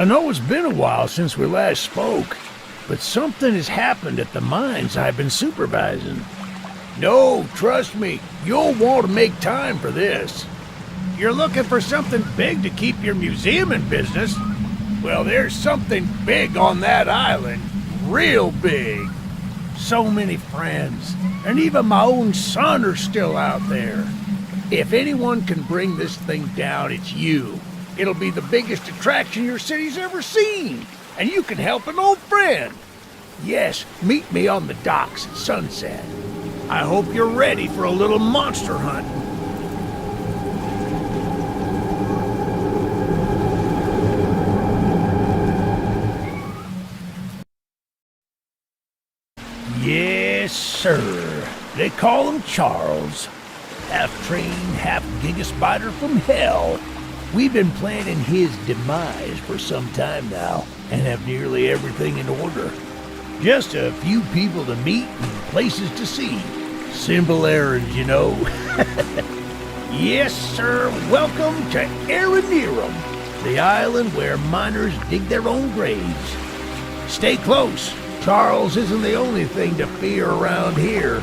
I know it's been a while since we last spoke, but something has happened at the mines I've been supervising. No, trust me, you'll want to make time for this. You're looking for something big to keep your museum in business? Well, there's something big on that island. Real big. So many friends, and even my own son are still out there. If anyone can bring this thing down, it's you. It'll be the biggest attraction your city's ever seen, and you can help an old friend. Yes, meet me on the docks at sunset. I hope you're ready for a little monster hunt. Yes, sir. They call him Charles. Half-trained, half-giga spider from hell. We've been planning his demise for some time now, and have nearly everything in order. Just a few people to meet and places to see. Simple errands, you know. Yes, sir. Welcome to Aranerum, the island where miners dig their own graves. Stay close. Charles isn't the only thing to fear around here.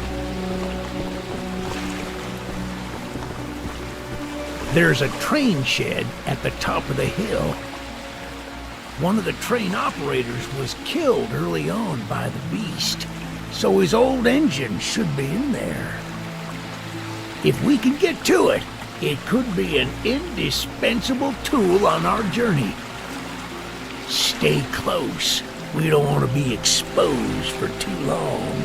There's a train shed at the top of the hill. One of the train operators was killed early on by the beast, so his old engine should be in there. If we can get to it, it could be an indispensable tool on our journey. Stay close. We don't want to be exposed for too long.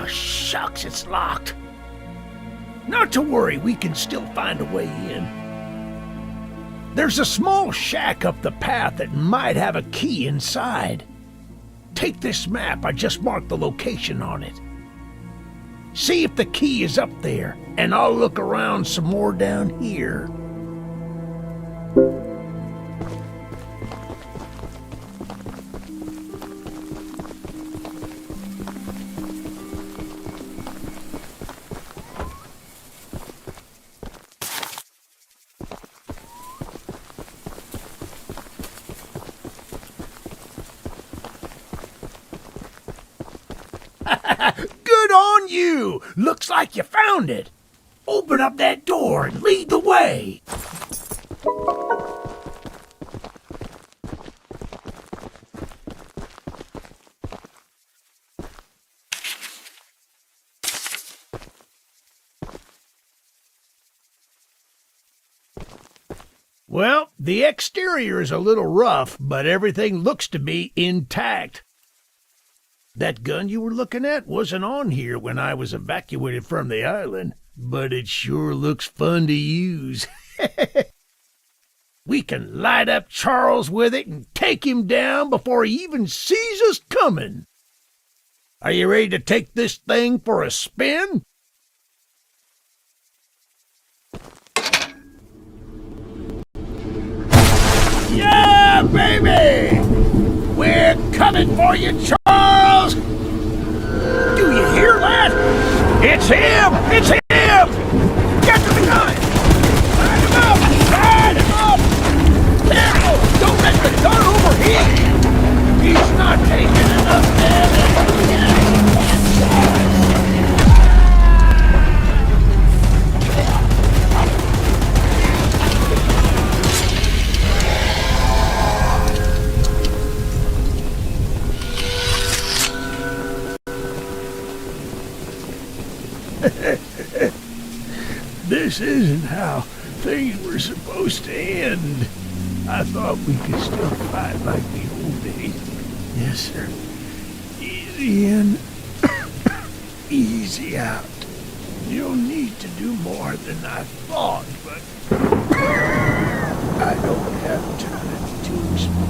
Shucks, it's locked. Not to worry, we can still find a way in. There's a small shack up the path that might have a key inside. Take this map, I just marked the location on it. See if the key is up there, and I'll look around some more down here. Good on you! Looks like you found it. Open up that door and lead the way. Well, the exterior is a little rough, but everything looks to be intact. That gun you were looking at wasn't on here when I was evacuated from the island, but it sure looks fun to use. We can light up Charles with it and take him down before he even sees us coming. Are you ready to take this thing for a spin? Yeah, baby! We're coming for you, Charles! Do you hear that? It's him! It's him! Get to the gun! Light him up! Light him up! Now! Don't let the gun overheat! He's not taking enough damage! This isn't how things were supposed to end. I thought we could still fight like the old days. Yes, sir. Easy in, easy out. You'll need to do more than I thought, but I don't have time to explain.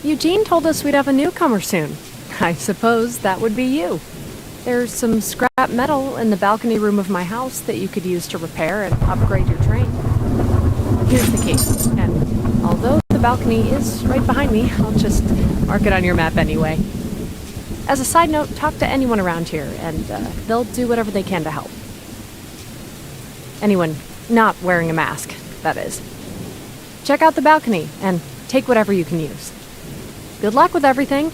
Eugene told us we'd have a newcomer soon. I suppose that would be you. There's some scrap metal in the balcony room of my house that you could use to repair and upgrade your train. Here's the key, and although the balcony is right behind me, I'll just mark it on your map anyway. As a side note, talk to anyone around here, and they'll do whatever they can to help. Anyone not wearing a mask, that is. Check out the balcony, and take whatever you can use. Good luck with everything.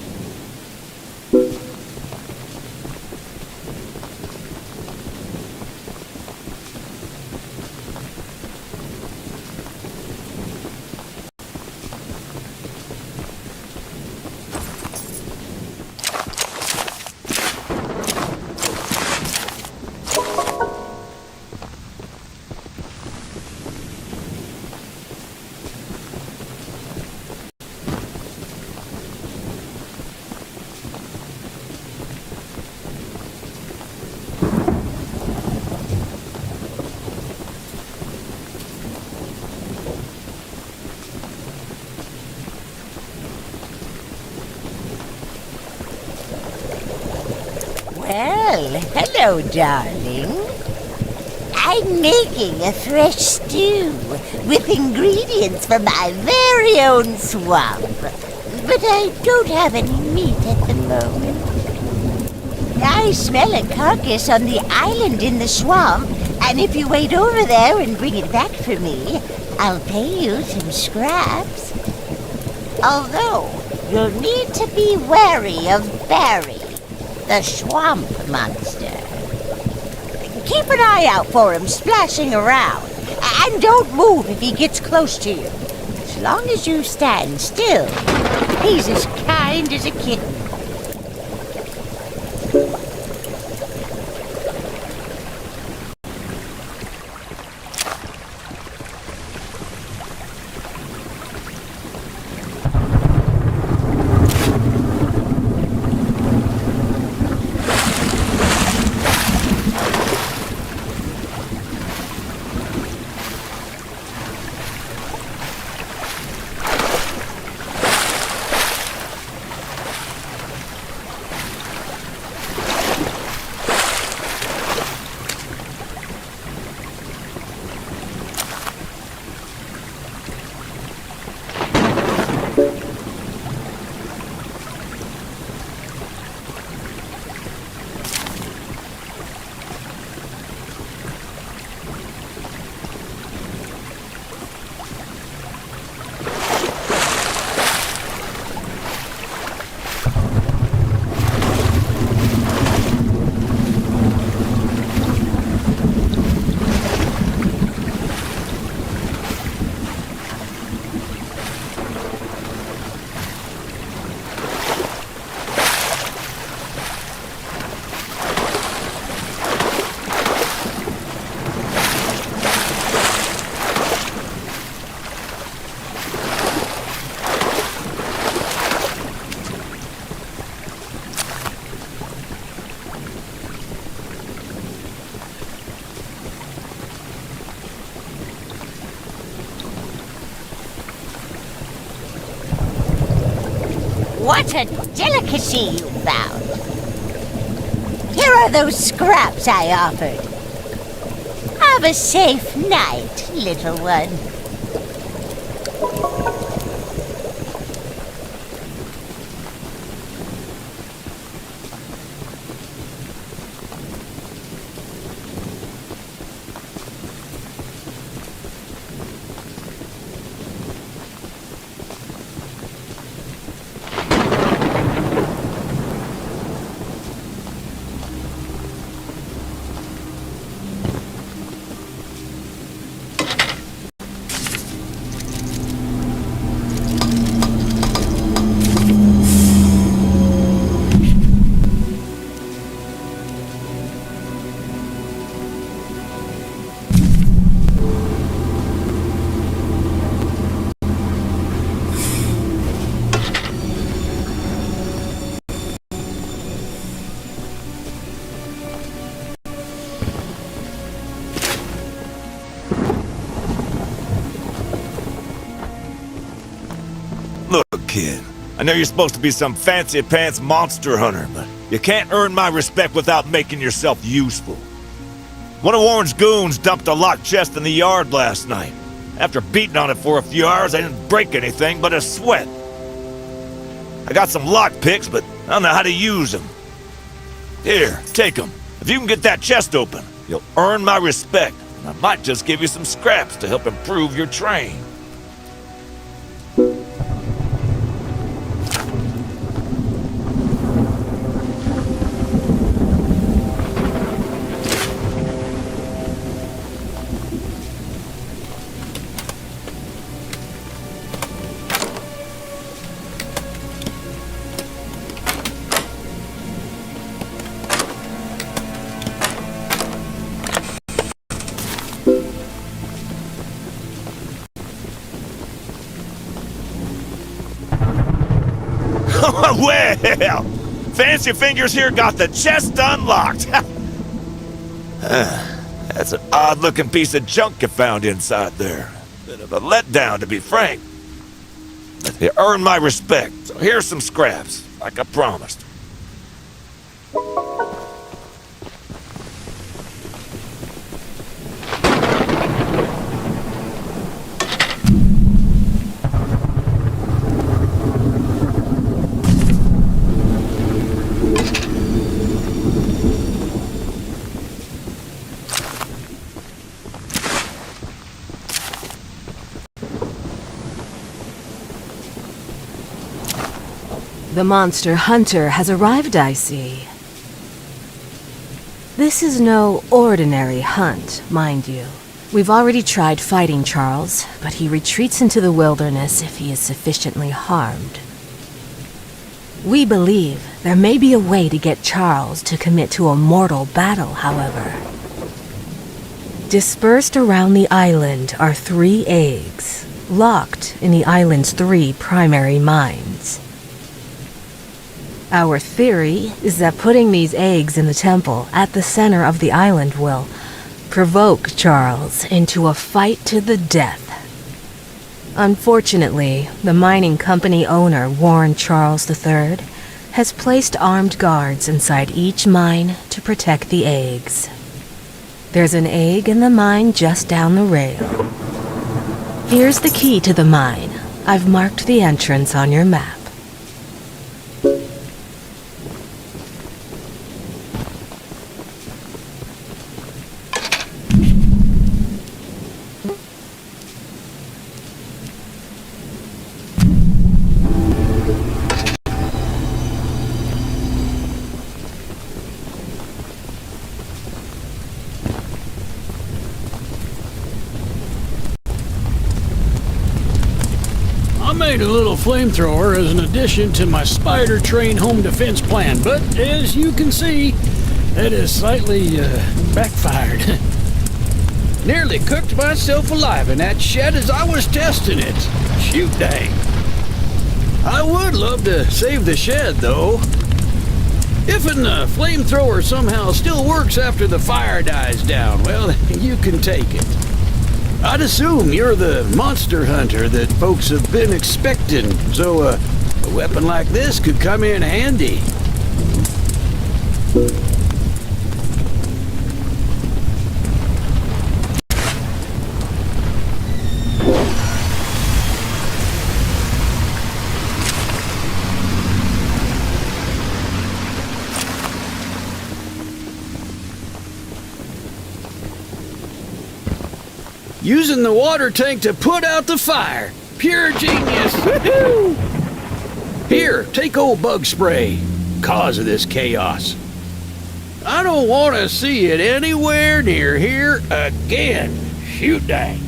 Well, hello, darling. I'm making a fresh stew with ingredients from my very own swamp. But I don't have any meat at the moment. I smell a carcass on the island in the swamp, and if you wait over there and bring it back for me, I'll pay you some scraps. Although, you'll need to be wary of Barry, the swamp monster. Keep an eye out for him splashing around, and don't move if he gets close to you. As long as you stand still, he's as kind as a kitten. What a delicacy you found! Here are those scraps I offered. Have a safe night, little one. Look, kid, I know you're supposed to be some fancy-pants monster hunter, but you can't earn my respect without making yourself useful. One of Warren's goons dumped a locked chest in the yard last night. After beating on it for a few hours, I didn't break anything but a sweat. I got some lock picks, but I don't know how to use them. Here, take them. If you can get that chest open, you'll earn my respect. And I might just give you some scraps to help improve your train. Well, Fancy Fingers here got the chest unlocked. That's an odd-looking piece of junk you found inside there. Bit of a letdown, to be frank. But you earned my respect, so here's some scraps, like I promised. The monster hunter has arrived, I see. This is no ordinary hunt, mind you. We've already tried fighting Charles, but he retreats into the wilderness if he is sufficiently harmed. We believe there may be a way to get Charles to commit to a mortal battle, however. Dispersed around the island are 3 eggs, locked in the island's 3 primary mines. Our theory is that putting these eggs in the temple at the center of the island will provoke Charles into a fight to the death. Unfortunately, the mining company owner, Warren Charles III, has placed armed guards inside each mine to protect the eggs. There's an egg in the mine just down the rail. Here's the key to the mine. I've marked the entrance on your map. I made a little flamethrower as an addition to my spider train home defense plan, but as you can see, it has slightly backfired. Nearly cooked myself alive in that shed as I was testing it. Shoot dang. I would love to save the shed, though. If the flamethrower somehow still works after the fire dies down, well, you can take it. I'd assume you're the monster hunter that folks have been expecting, so a weapon like this could come in handy. Using the water tank to put out the fire. Pure genius. Woohoo! Here, take old bug spray. Cause of this chaos. I don't want to see it anywhere near here again. Shoot dang.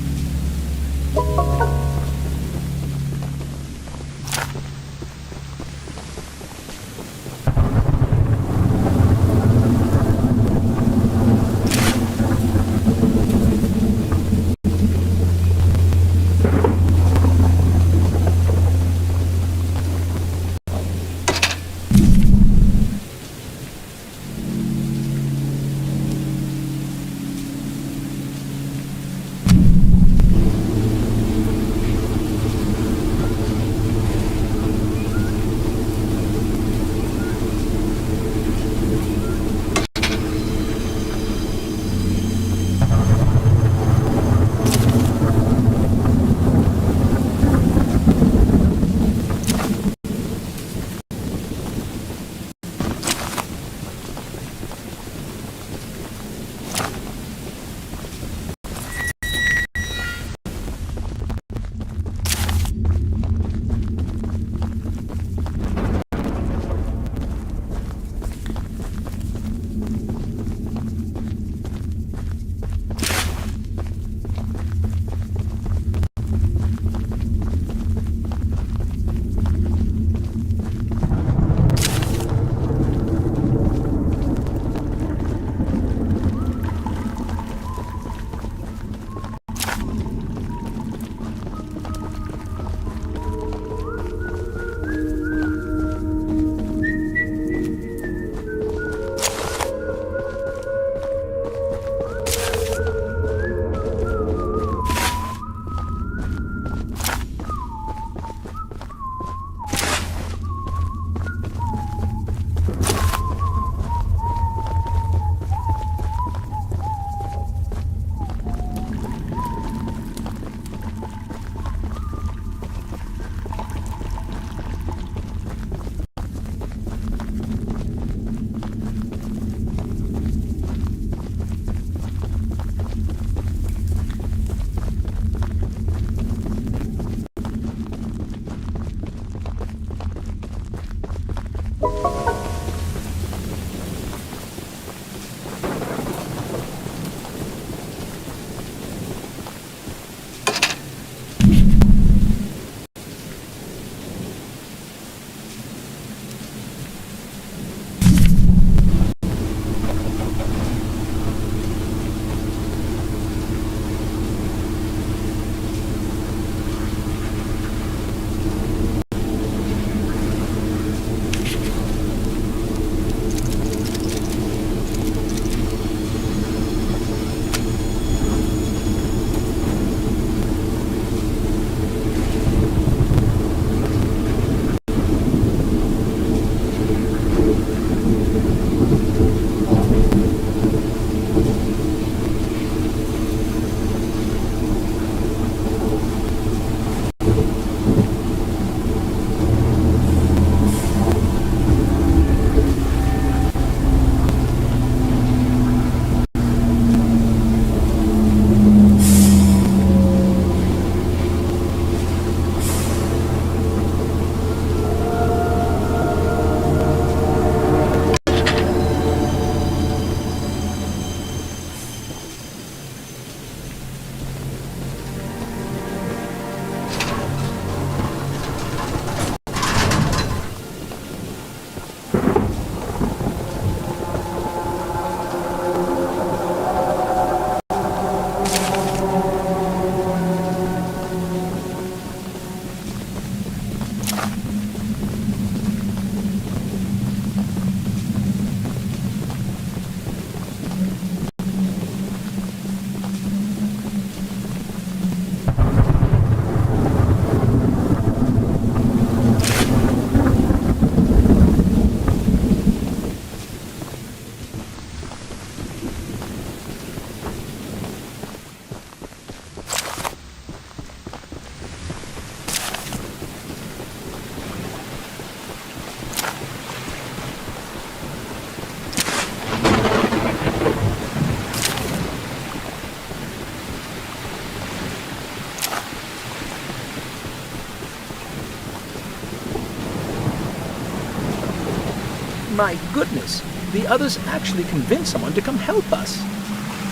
My goodness, the others actually convinced someone to come help us.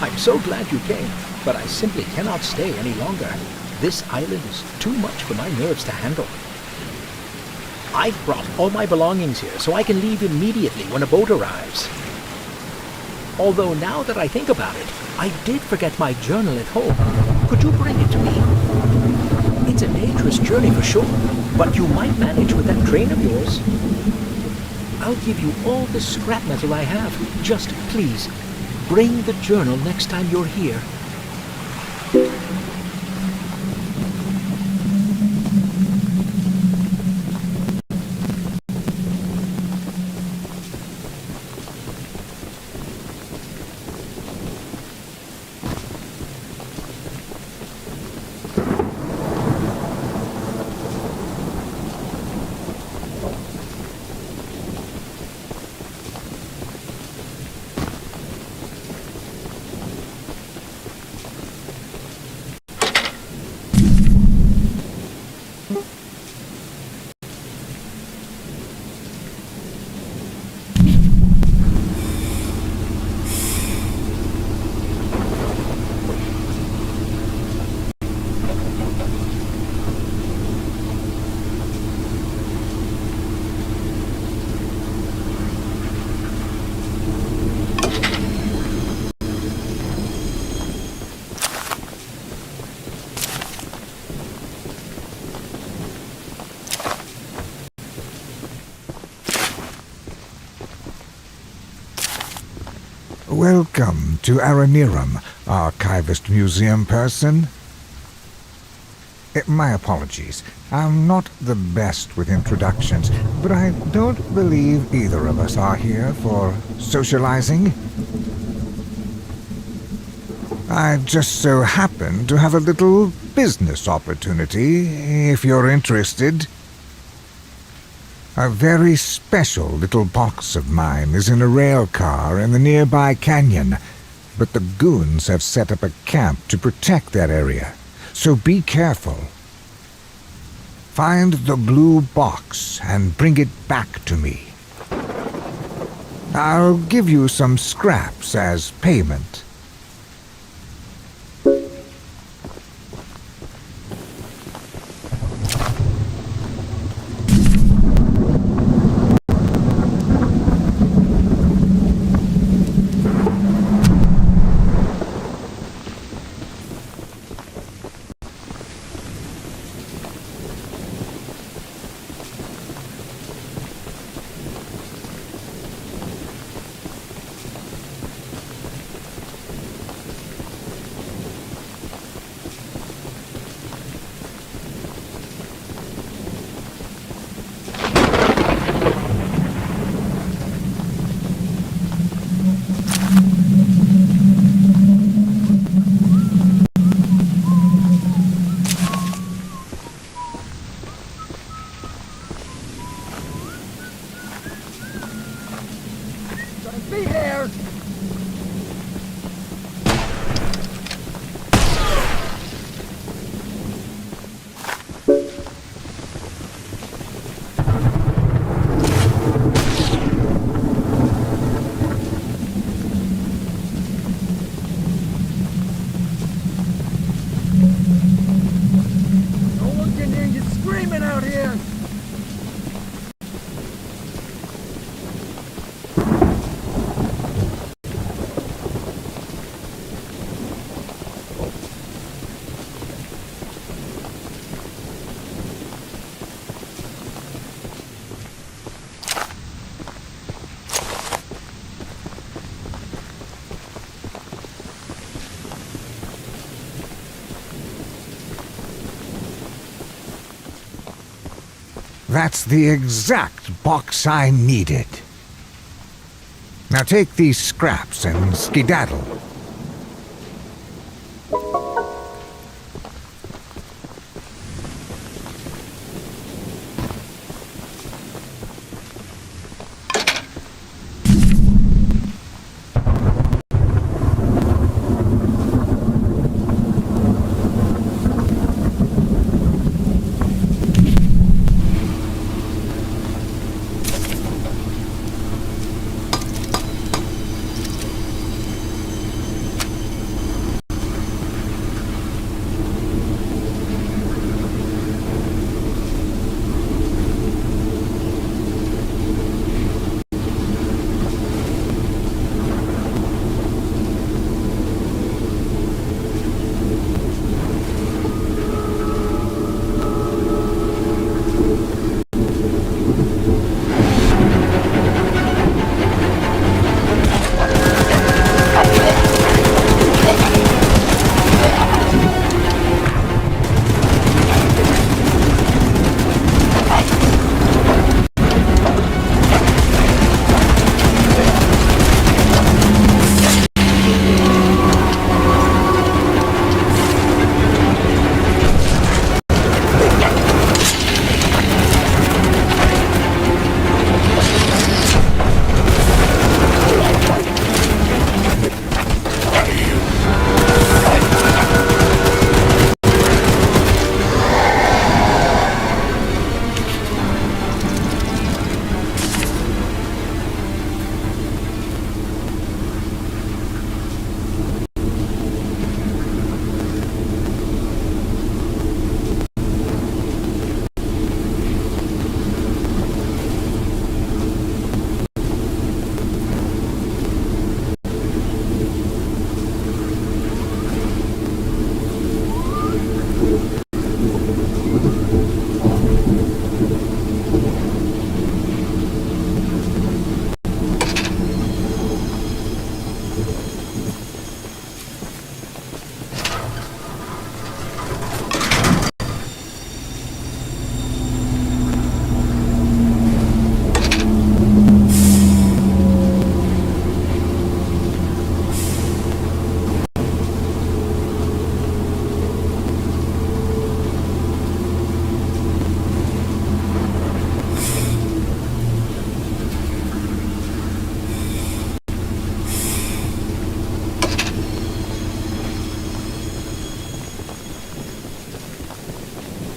I'm so glad you came, but I simply cannot stay any longer. This island is too much for my nerves to handle. I've brought all my belongings here so I can leave immediately when a boat arrives. Although now that I think about it, I did forget my journal at home. Could you bring it to me? It's a dangerous journey for sure, but you might manage with that train of yours. I'll give you all the scrap metal I have. Just please, bring the journal next time you're here. Welcome to Aranirum, Archivist Museum person. My apologies. I'm not the best with introductions, but I don't believe either of us are here for socializing. I just so happen to have a little business opportunity, if you're interested. A very special little box of mine is in a rail car in the nearby canyon, but the goons have set up a camp to protect that area, so be careful. Find the blue box and bring it back to me. I'll give you some scraps as payment. Be here! No one can hear you screaming out here! That's the exact box I needed. Now take these scraps and skedaddle.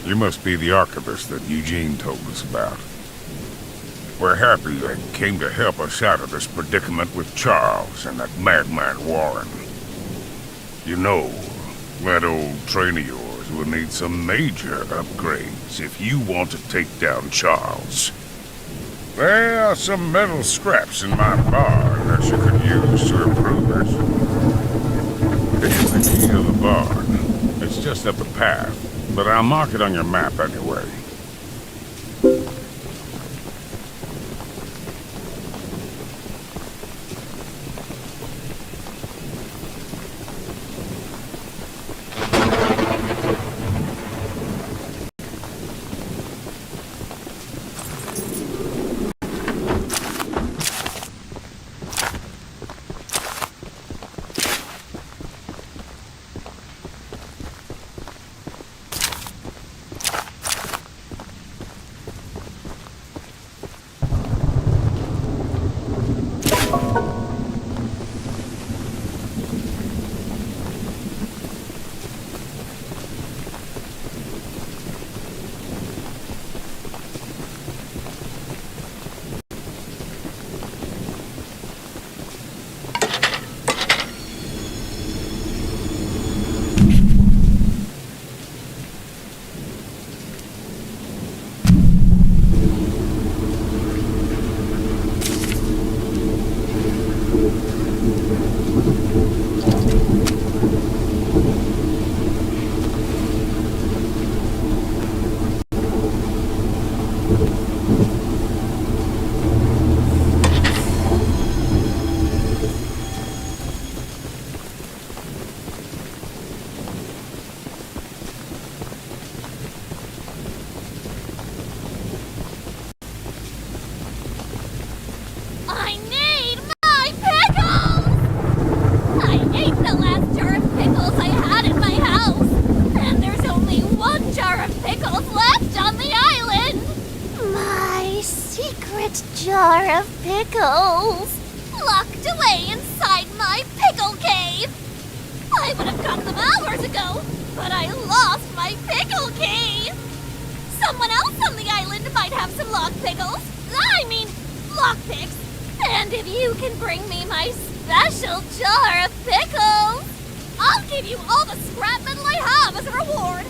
You must be the archivist that Eugene told us about. We're happy you came to help us out of this predicament with Charles and that madman Warren. You know, that old train of yours will need some major upgrades if you want to take down Charles. There are some metal scraps in my barn that you could use to improve it. Here's the key to the barn. It's just up a path, but I'll mark it on your map anyway. I need my pickles! I ate the last jar of pickles I had in my house, and there's only one jar of pickles left on the island! My secret jar of pickles, locked away inside my pickle cave! I would have gotten them hours ago, but I lost my pickle cave! Someone else on the island might have some locked pickles. I mean, lockpicks. And if you can bring me my special jar of pickles, I'll give you all the scrap metal I have as a reward.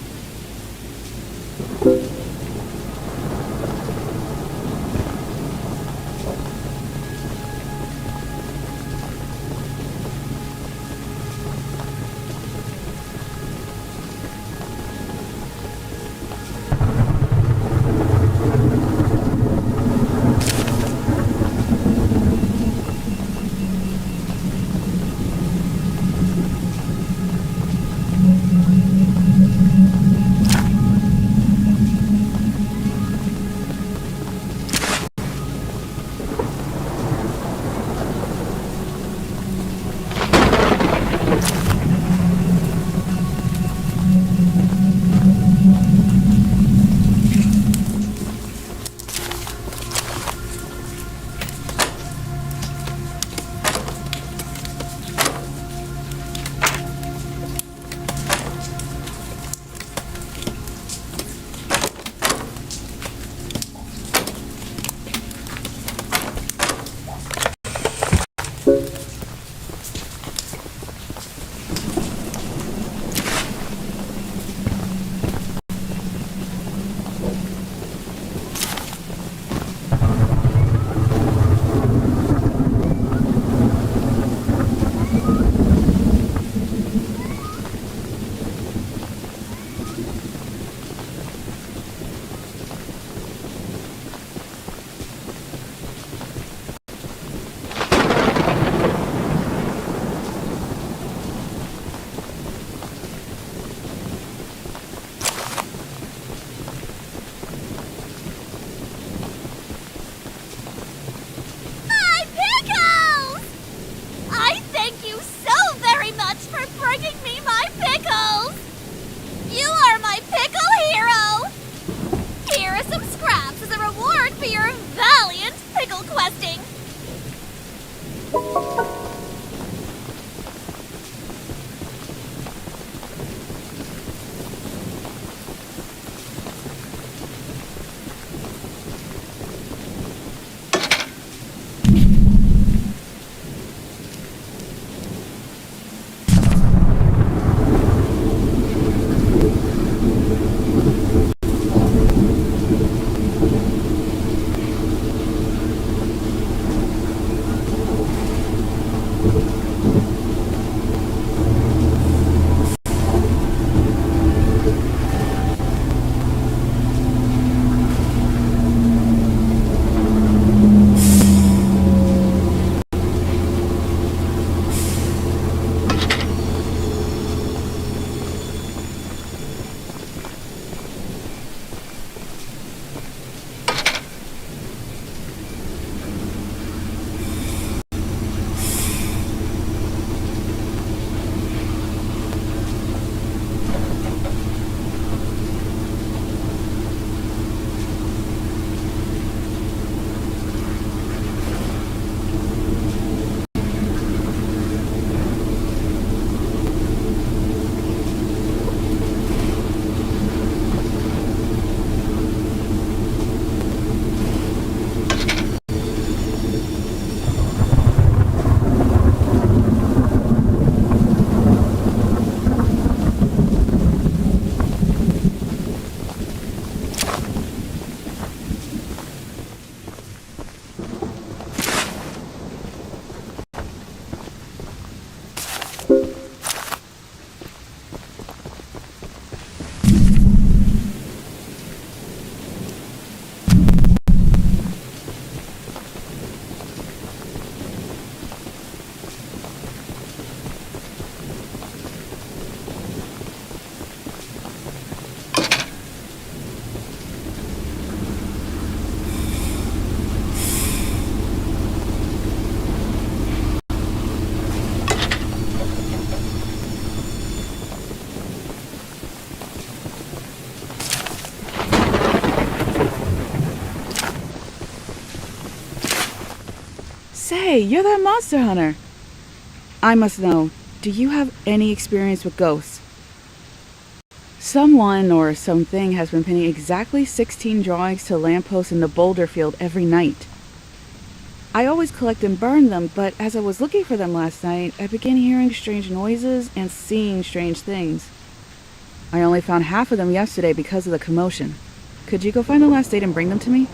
Say, you're that monster hunter. I must know, do you have any experience with ghosts? Someone or something has been pinning exactly 16 drawings to lampposts in the boulder field every night. I always collect and burn them, but as I was looking for them last night, I began hearing strange noises and seeing strange things. I only found half of them yesterday because of the commotion. Could you go find the last date and bring them to me?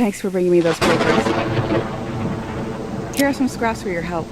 Thanks for bringing me those papers. Here are some scraps for your help.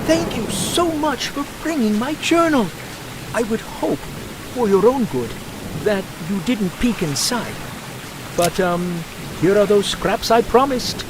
Thank you so much for bringing my journal. I would hope, for your own good, that you didn't peek inside. But, here are those scraps I promised.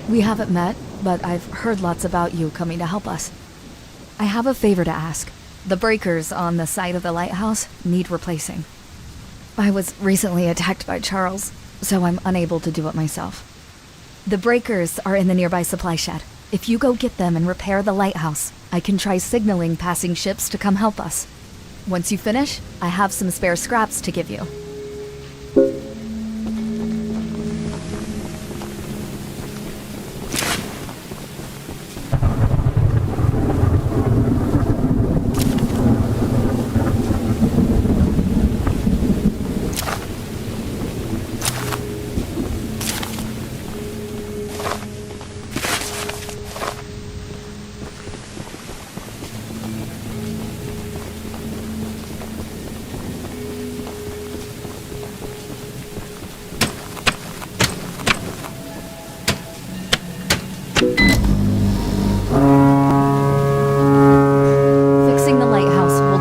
We haven't met, but I've heard lots about you coming to help us. I have a favor to ask. The breakers on the side of the lighthouse need replacing. I was recently attacked by Charles, so I'm unable to do it myself. The breakers are in the nearby supply shed. If you go get them and repair the lighthouse, I can try signaling passing ships to come help us. Once you finish, I have some spare scraps to give you.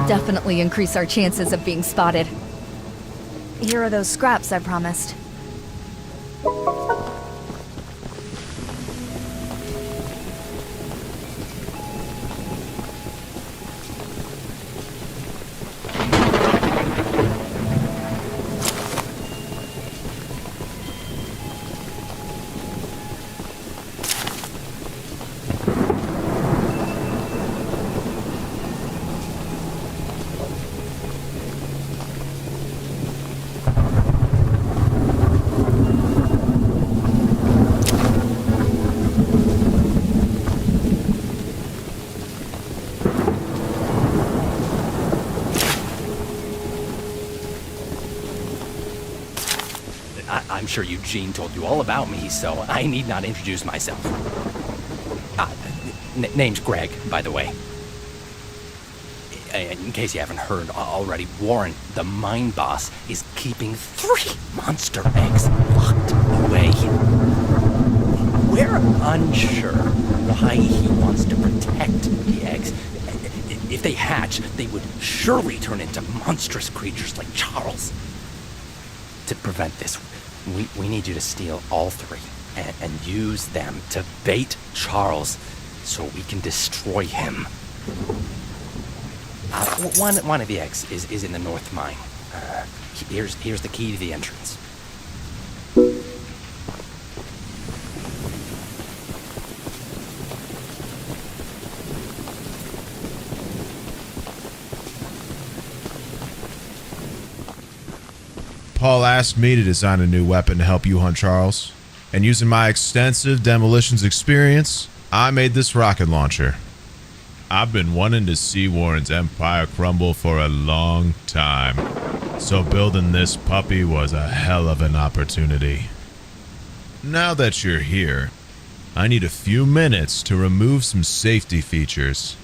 Definitely increase our chances of being spotted. Here are those scraps I promised. I'm sure Eugene told you all about me, so I need not introduce myself. Name's Greg, by the way. In case you haven't heard already, Warren, the mine boss, is keeping 3 monster eggs locked away. We're unsure why he wants to protect the eggs. If they hatch, they would surely turn into monstrous creatures like Charles. to prevent this, we need you to steal all three and use them to bait Charles so we can destroy him. One of the eggs is in the north mine. Here's the key to the entrance. Paul asked me to design a new weapon to help you hunt Charles, and using my extensive demolitions experience, I made this rocket launcher. I've been wanting to see Warren's empire crumble for a long time, so building this puppy was a hell of an opportunity. Now that you're here, I need a few minutes to remove some safety features.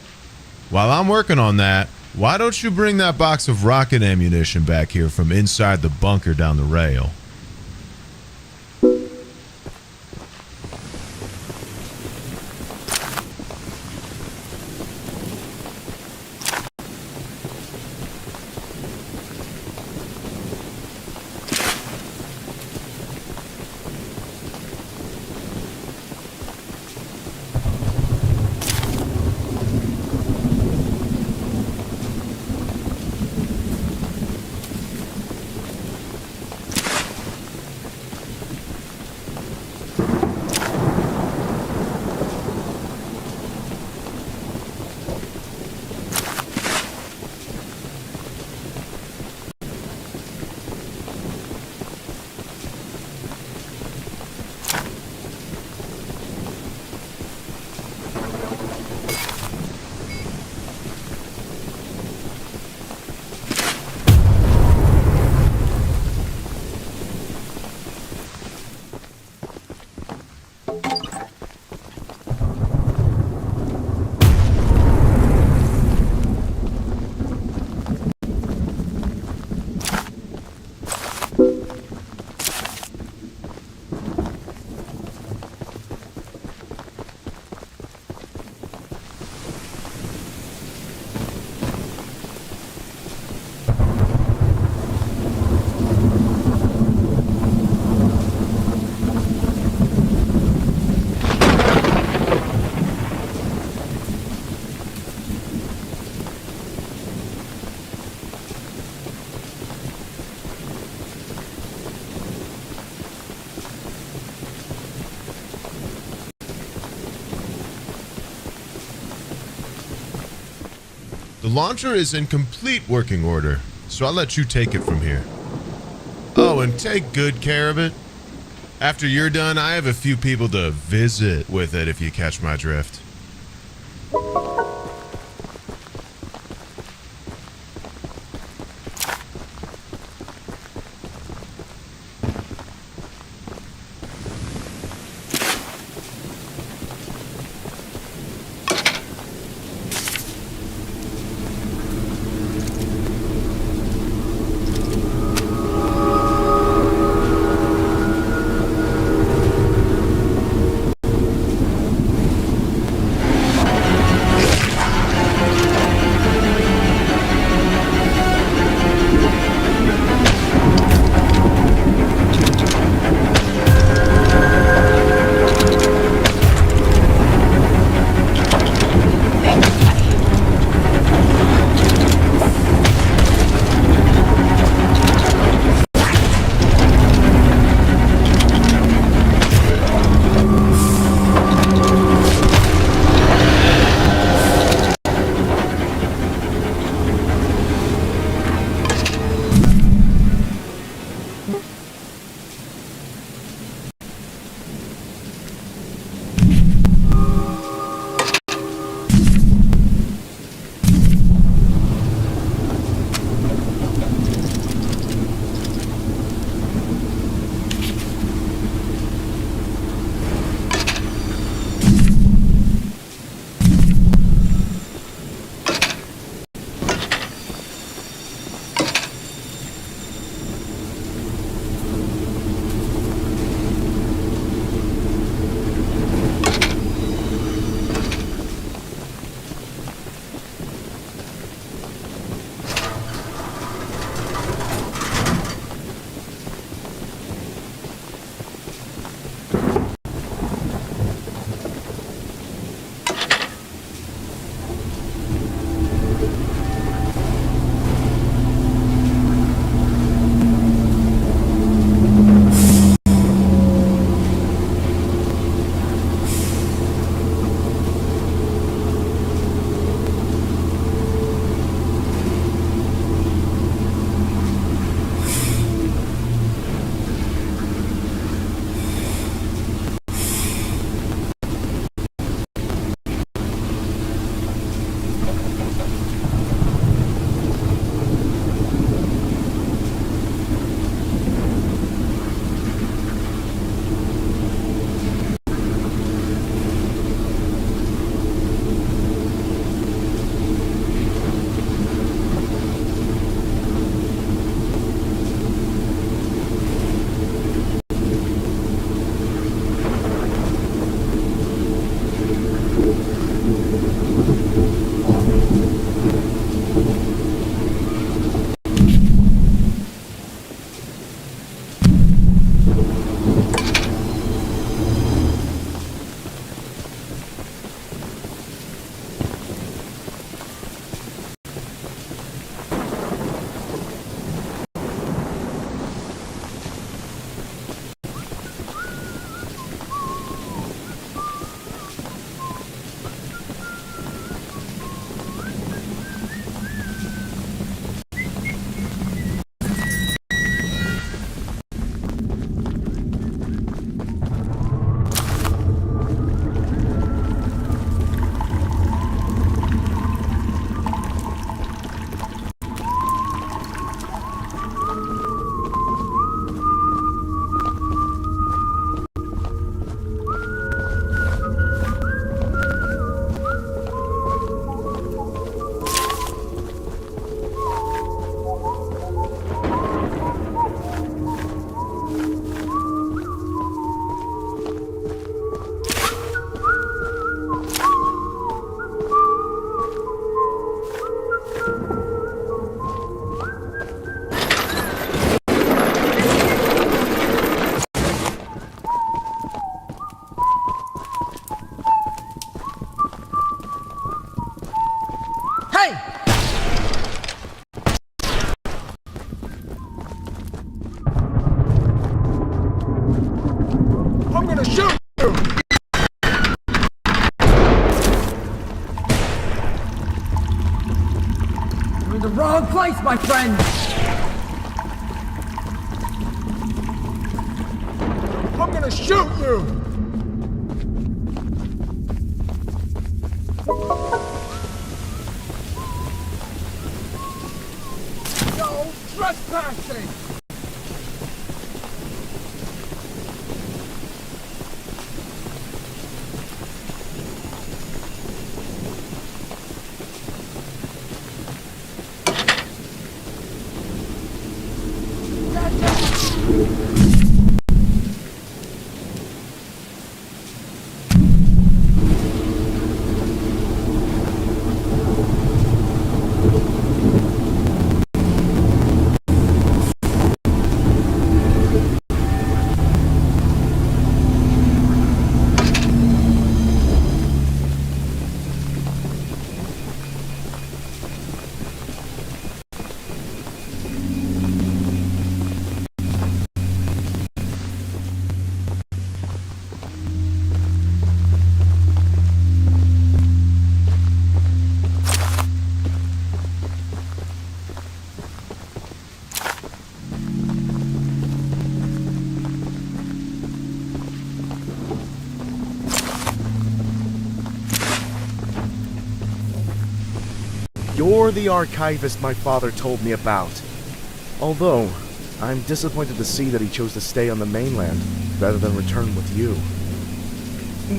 While I'm working on that, why don't you bring that box of rocket ammunition back here from inside the bunker down the rail? The launcher is in complete working order, so I'll let you take it from here. Oh, and take good care of it. After you're done, I have a few people to visit with it if you catch my drift. gonna shoot you! You're in the wrong place, my friend! I'm gonna shoot you! No trespassing! You're the archivist my father told me about. Although, I'm disappointed to see that he chose to stay on the mainland rather than return with you.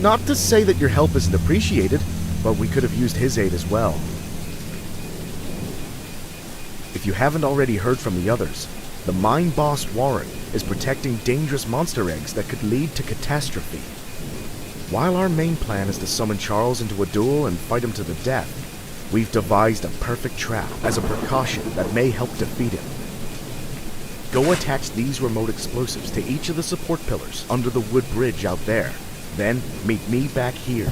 Not to say that your help isn't appreciated, but we could have used his aid as well. If you haven't already heard from the others, the mine boss Warren is protecting dangerous monster eggs that could lead to catastrophe. While our main plan is to summon Charles into a duel and fight him to the death, we've devised a perfect trap as a precaution that may help defeat him. Go attach these remote explosives to each of the support pillars under the wood bridge out there. Then meet me back here.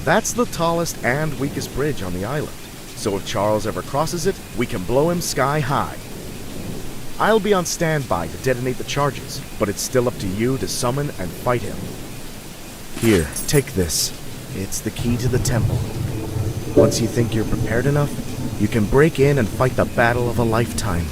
That's the tallest and weakest bridge on the island, so if Charles ever crosses it, we can blow him sky high. I'll be on standby to detonate the charges, but it's still up to you to summon and fight him. Here, take this. It's the key to the temple. Once you think you're prepared enough, you can break in and fight the battle of a lifetime.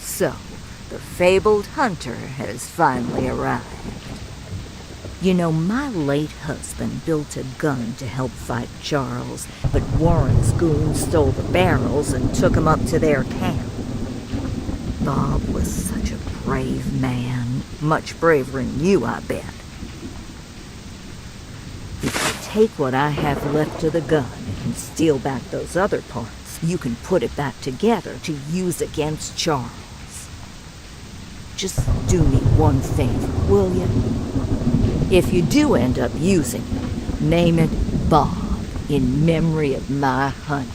So, the fabled hunter has finally arrived. You know, my late husband built a gun to help fight Charles, but Warren's goons stole the barrels and took them up to their camp. Bob was such a brave man, much braver than you, I bet. If you take what I have left of the gun and steal back those other parts, you can put it back together to use against Charles. Just do me one favor, will you? If you do end up using it, name it Bob, in memory of my honey.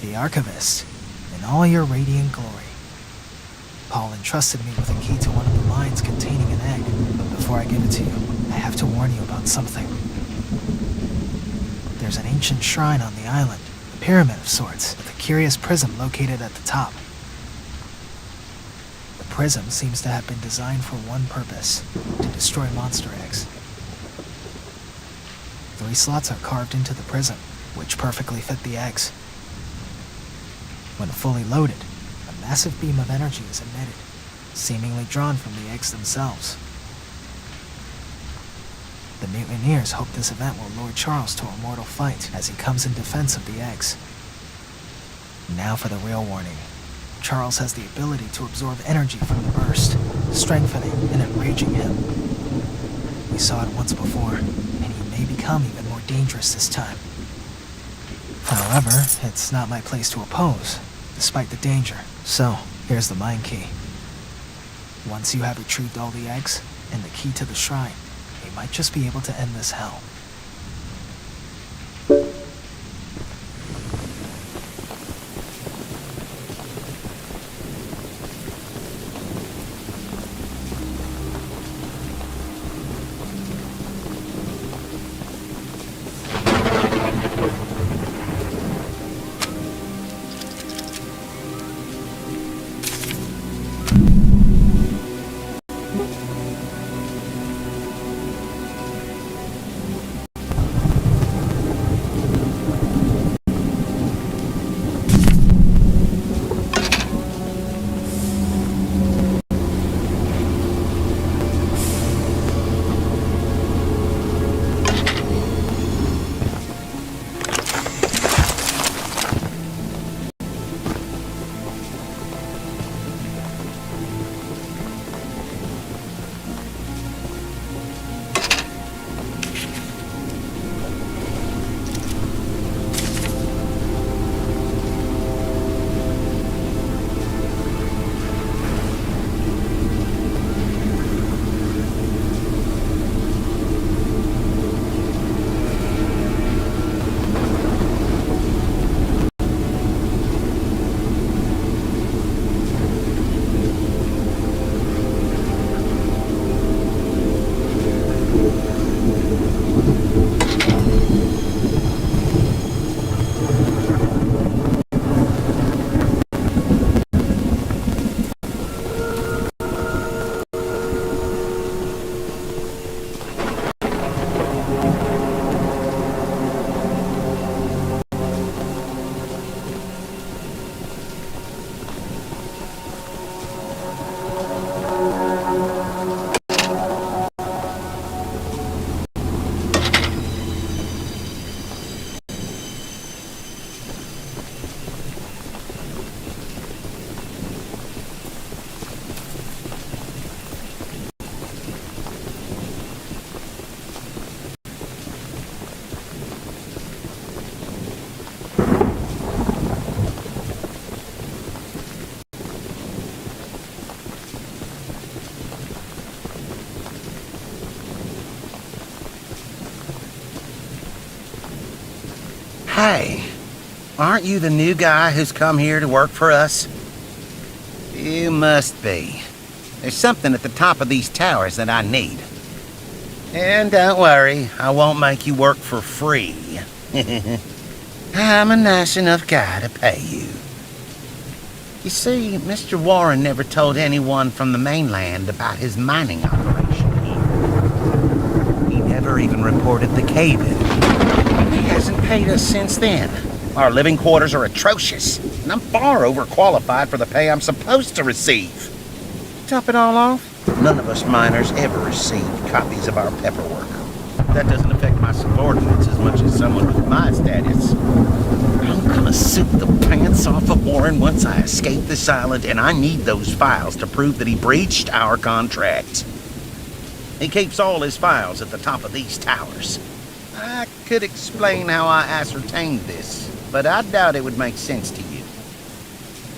The Archivist, in all your radiant glory. Paul entrusted me with a key to one of the mines containing an egg, but before I give it to you, I have to warn you about something. There's an ancient shrine on the island, a pyramid of sorts, with a curious prism located at the top. The prism seems to have been designed for one purpose, to destroy monster eggs. 3 slots are carved into the prism, which perfectly fit the eggs. When fully loaded, a massive beam of energy is emitted, seemingly drawn from the eggs themselves. The mutineers hope this event will lure Charles to a mortal fight as he comes in defense of the eggs. Now for the real warning. Charles has the ability to absorb energy from the burst, strengthening and enraging him. We saw it once before, and he may become even more dangerous this time. However, it's not my place to oppose, despite the danger. So, here's the mine key. Once you have retrieved all the eggs and the key to the shrine, you might just be able to end this hell. Hey, aren't you the new guy who's come here to work for us? You must be. There's something at the top of these towers that I need. And don't worry, I won't make you work for free. I'm a nice enough guy to pay you. You see, Mr. Warren never told anyone from the mainland about his mining operation here. He never even reported the cave-in. He hasn't paid us since then. Our living quarters are atrocious, and I'm far overqualified for the pay I'm supposed to receive. Top it all off, none of us miners ever received copies of our paperwork. That doesn't affect my subordinates as much as someone with my status. I'm gonna sue the pants off of Warren once I escape this island, and I need those files to prove that he breached our contract. He keeps all his files at the top of these towers. I could explain how I ascertained this, but I doubt it would make sense to you.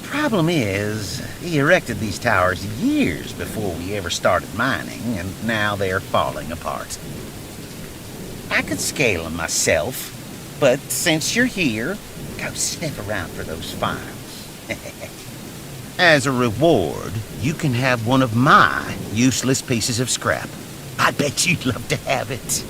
Problem is, he erected these towers years before we ever started mining, and now they're falling apart. I could scale them myself, but since you're here, go sniff around for those files. As a reward, you can have one of my useless pieces of scrap. I bet you'd love to have it.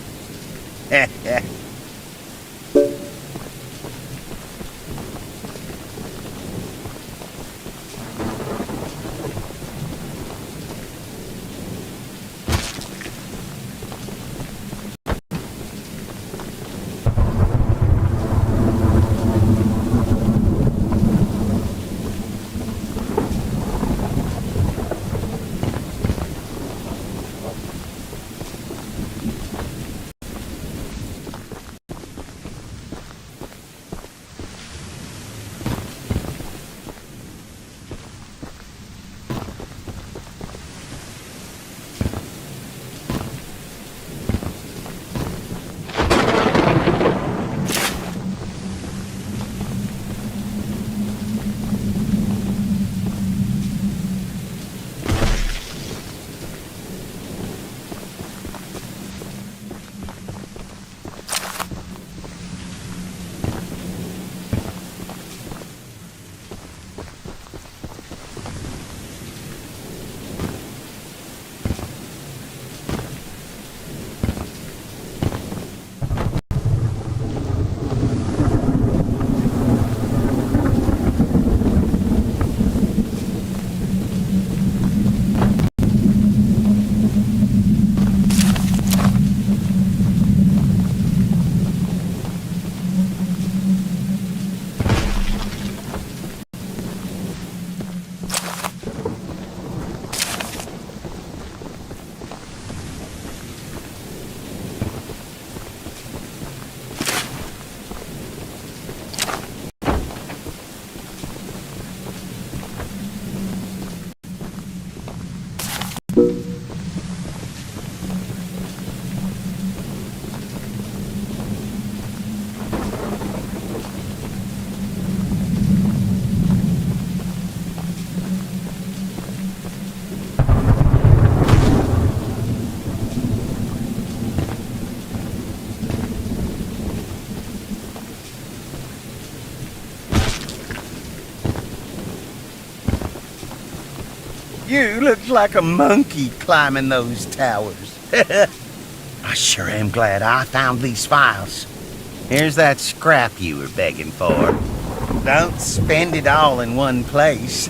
You look like a monkey climbing those towers. I sure am glad I found these files. Here's that scrap you were begging for. Don't spend it all in one place.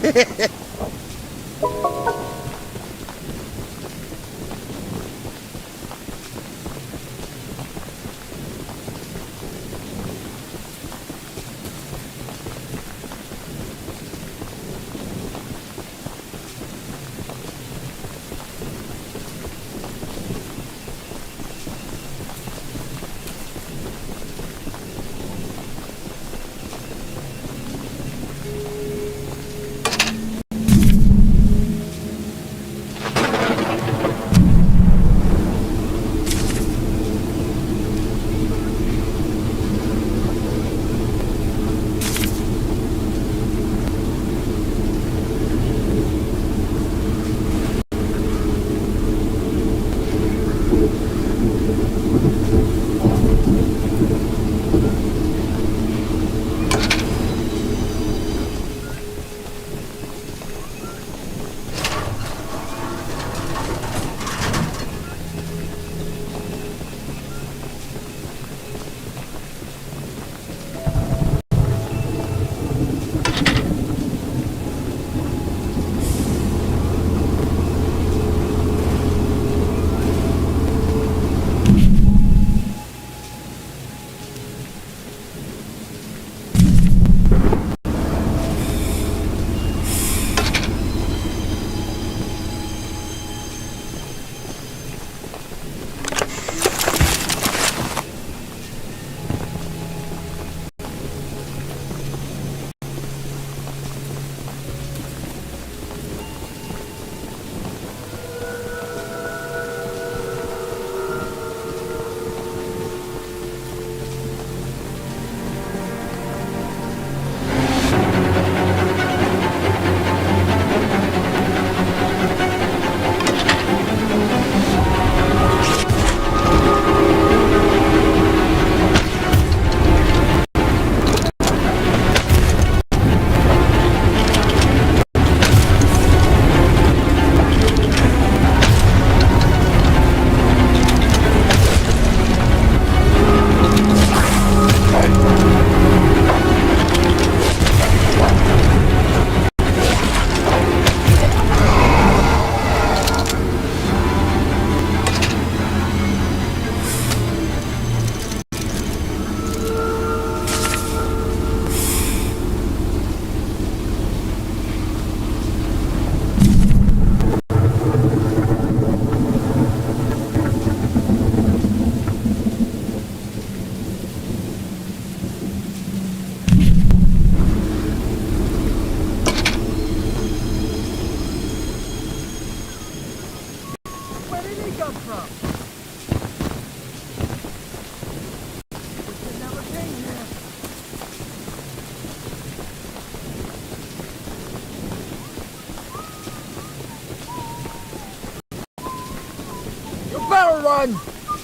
run!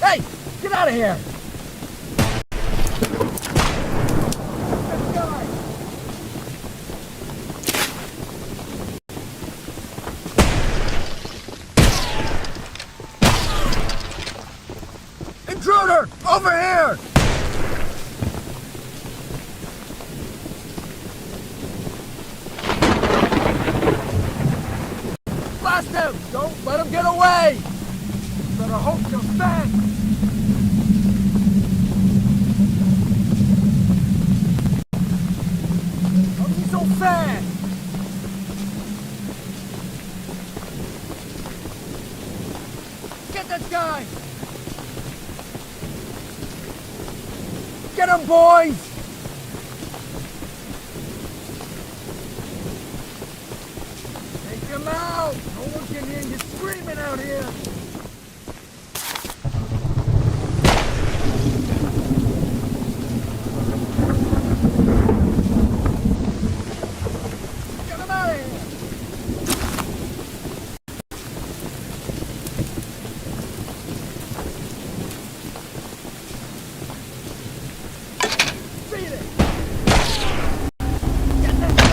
Hey, get out of here! This guy! Intruder! Over here! Blast him! Don't let him get away! Better hope you'll stand! Don't be so fast! Get this guy! Get him, boys! Take him out! No one can hear you screaming out here! Get him out of here! Beat it! Get that guy!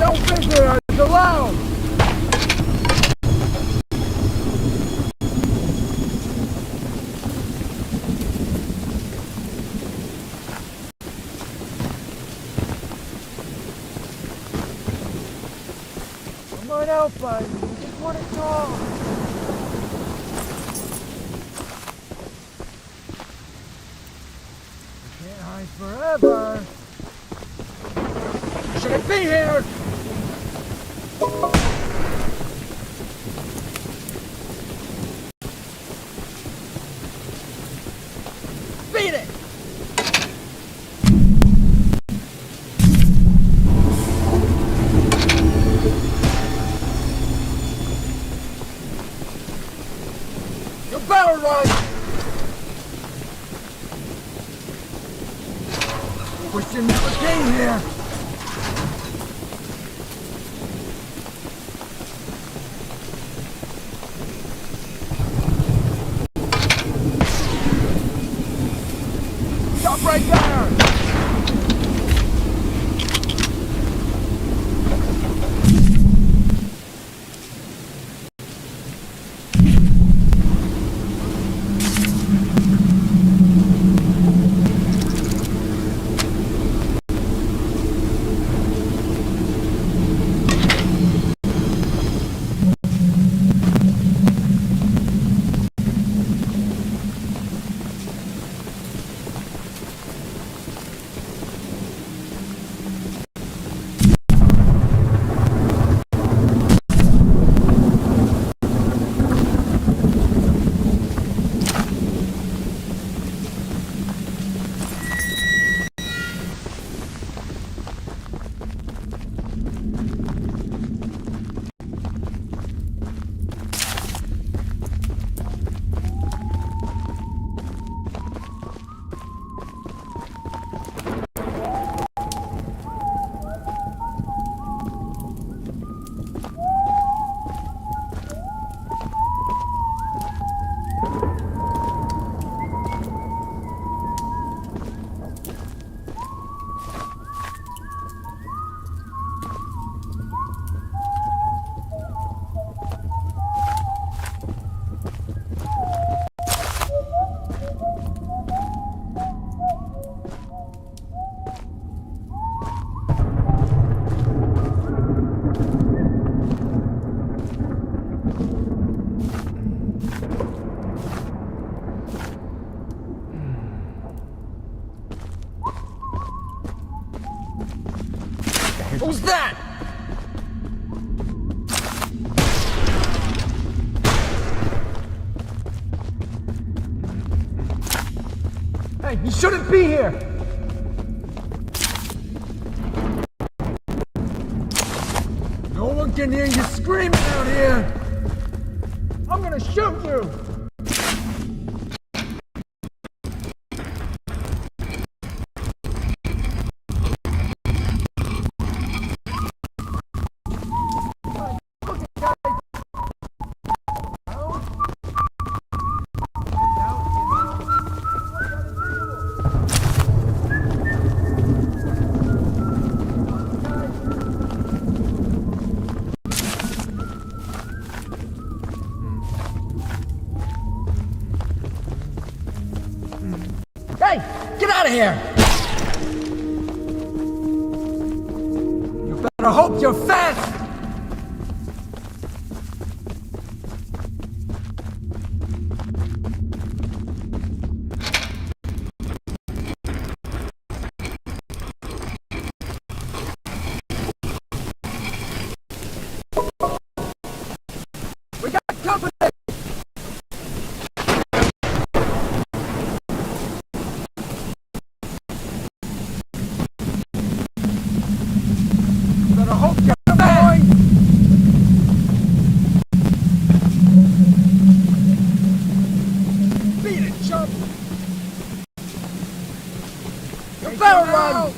No visitors allowed! Come on out, buddy. We just want to talk. We can't hide forever. Shouldn't be here! Beat it! You better run! Wish you never came here! Stop right there! Who's that? Hey, you shouldn't be here! can hear you screaming out here! I'm gonna shoot you! Hey, get out of here! You better hope you're fast! We got company! Better hope you're fast! Beat it, chump! You better run!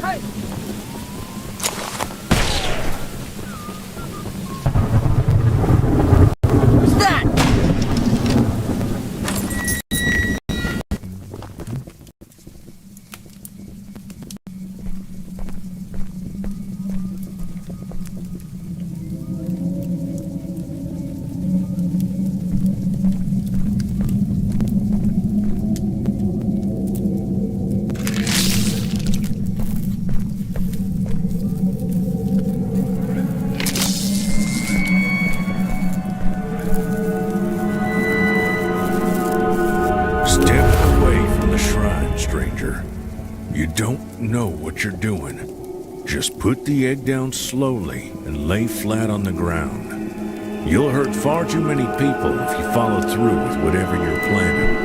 Hey! Who's that? Step away from the shrine, stranger. You don't know what you're doing. Just put the egg down slowly and lay flat on the ground. You'll hurt far too many people if you follow through with whatever you're planning.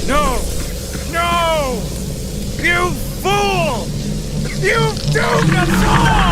No! No! You fool! You doomed us all!